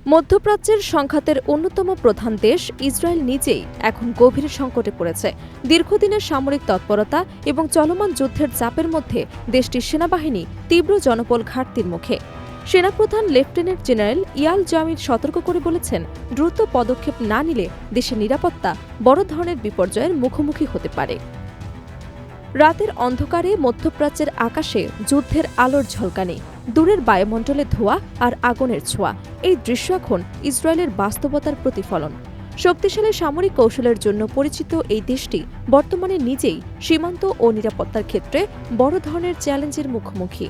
মধ্যপ্রাচ্যের সংঘাতের অন্যতম প্রধান দেশ ইসরায়েল নিজেই এখন গভীর সংকটে পড়েছে। দীর্ঘদিনের সামরিক তৎপরতা এবং চলমান যুদ্ধের চাপের মধ্যে দেশটির সেনাবাহিনী তীব্র জনবল ঘাটতির মুখে। সেনাপ্রধান লেফটেন্যান্ট জেনারেল ইয়াল জামির সতর্ক করে বলেছেন, দ্রুত পদক্ষেপ না নিলে দেশের নিরাপত্তা বড় ধরনের বিপর্যয়ের মুখোমুখি হতে পারে। রাতের অন্ধকারে মধ্যপ্রাচ্যের আকাশে যুদ্ধের আলোর ঝলকানি, দূরের বায়ুমণ্ডলে ধোঁয়া আর আগুনের ছোঁয়া। এই দৃশ্য এখন ইসরায়েলের বাস্তবতার প্রতিফলন। শক্তিশালী সামরিক কৌশলের জন্য পরিচিত এই দেশটি বর্তমানে নিজেই সীমান্ত ও নিরাপত্তার ক্ষেত্রে বড় ধরনের চ্যালেঞ্জের মুখোমুখি।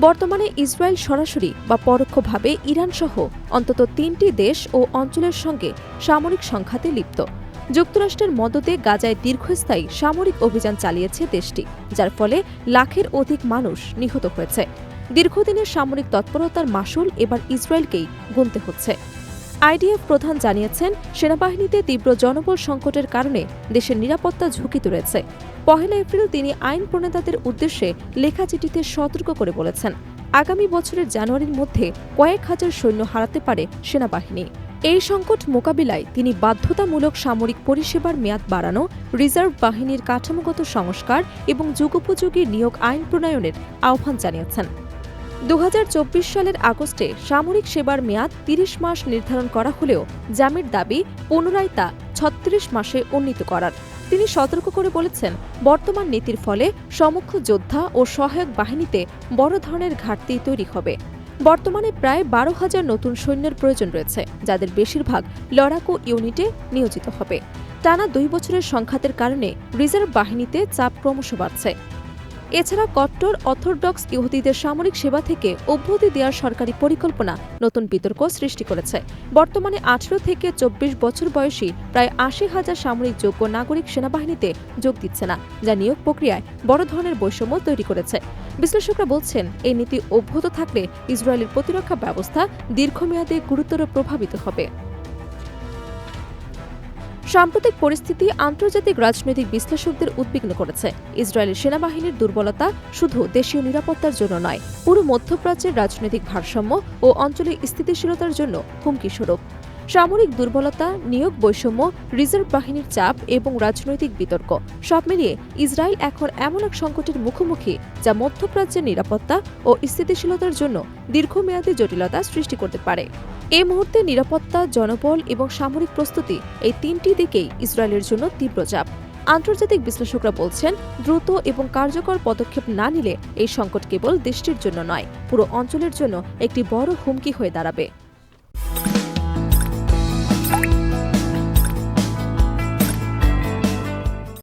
বর্তমানে ইসরায়েল সরাসরি বা পরোক্ষভাবে ইরানসহ অন্তত ৩টি দেশ ও অঞ্চলের সঙ্গে সামরিক সংঘাতে লিপ্ত। যুক্তরাষ্ট্রের মদদে গাজায় দীর্ঘস্থায়ী সামরিক অভিযান চালিয়েছে দেশটি, যার ফলে লাখের অধিক মানুষ নিহত হয়েছে। দীর্ঘদিনের সামরিক তৎপরতার মাসুল এবার ইসরায়েলকেই গুনতে হচ্ছে। আইডিএফ প্রধান জানিয়েছেন, সেনাবাহিনীতে তীব্র জনবল সংকটের কারণে দেশের নিরাপত্তা ঝুঁকিতে রয়েছে। ১ এপ্রিল তিনি আইন প্রণেতাদের উদ্দেশ্যে লেখা চিঠিতে সতর্ক করে বলেছেন, আগামী বছরের জানুয়ারির মধ্যে কয়েক হাজার সৈন্য হারাতে পারে সেনাবাহিনী। এই সংকট মোকাবিলায় তিনি বাধ্যতামূলক সামরিক পরিষেবার মেয়াদ বাড়ানো, রিজার্ভ বাহিনীর কাঠামোগত সংস্কার এবং যুগোপযোগী নিয়োগ আইন প্রণয়নের আহ্বান জানিয়েছেন। ২০২৪ সালের আগস্টে সামরিক সেবার মেয়াদ ৩০ মাস নির্ধারণ করা হলেও জামির দাবি পুনরায় তা ৩৬ মাসে উন্নীত করার। তিনি সতর্ক করে বলেছেন, বর্তমান নীতির ফলে সম্মুখ যোদ্ধা ও সহায়ক বাহিনীতে বড় ধরনের ঘাটতি তৈরি হবে। বর্তমানে প্রায় ১২,০০০ নতুন সৈন্যের প্রয়োজন রয়েছে, যাদের বেশিরভাগ লড়াকু ইউনিটে নিয়োজিত হবে। টানা ২ বছরের সংঘাতের কারণে রিজার্ভ বাহিনীতে চাপ ক্রমশ বাড়ছে। এছাড়া কট্টর অর্থোডক্স ইহুদিদের সামরিক সেবা থেকে অব্যাহতি দেওয়ার সরকারি পরিকল্পনা নতুন বিতর্ক সৃষ্টি করেছে। বর্তমানে ১৮ থেকে ২৪ বছর বয়সী প্রায় ৮০,০০০ সামরিক যোগ্য নাগরিক সেনাবাহিনীতে যোগ দিচ্ছে না, যা নিয়োগ প্রক্রিয়ায় বড় ধরনের বৈষম্য তৈরি করেছে। বিশ্লেষকরা বলছেন, এই নীতি অব্যাহত থাকলে ইসরায়েলের প্রতিরক্ষা ব্যবস্থা দীর্ঘমেয়াদে গুরুতর প্রভাবিত হবে। সাম্প্রতিক পরিস্থিতি আন্তর্জাতিক রাজনৈতিক বিশ্লেষকদের উদ্বিগ্ন করেছে। ইসরায়েলের সেনাবাহিনীর দুর্বলতা শুধু দেশীয় নিরাপত্তার জন্য নয়, পুরো মধ্যপ্রাচ্যের রাজনৈতিক ভারসাম্য ও অঞ্চলের স্থিতিশীলতার জন্য হুমকিস্বরূপ। সামরিক দুর্বলতা, নিয়োগ বৈষম্য, রিজার্ভ বাহিনীর চাপ এবং রাজনৈতিক বিতর্ক সব মিলিয়ে ইসরায়েল এখন এমন এক সংকটের মুখোমুখি যা মধ্যপ্রাচ্যের নিরাপত্তা ও স্থিতিশীলতার জন্য দীর্ঘমেয়াদী জটিলতা সৃষ্টি করতে পারে। এই মুহূর্তে নিরাপত্তা, জনবল এবং সামরিক প্রস্তুতি, এই ৩টি দিকেই ইসরায়েলের জন্য তীব্র চাপ। আন্তর্জাতিক বিশ্লেষকরা বলছেন, দ্রুত এবং কার্যকর পদক্ষেপ না নিলে এই সংকট কেবল দেশটির জন্য নয়, পুরো অঞ্চলের জন্য একটি বড় হুমকি হয়ে দাঁড়াবে।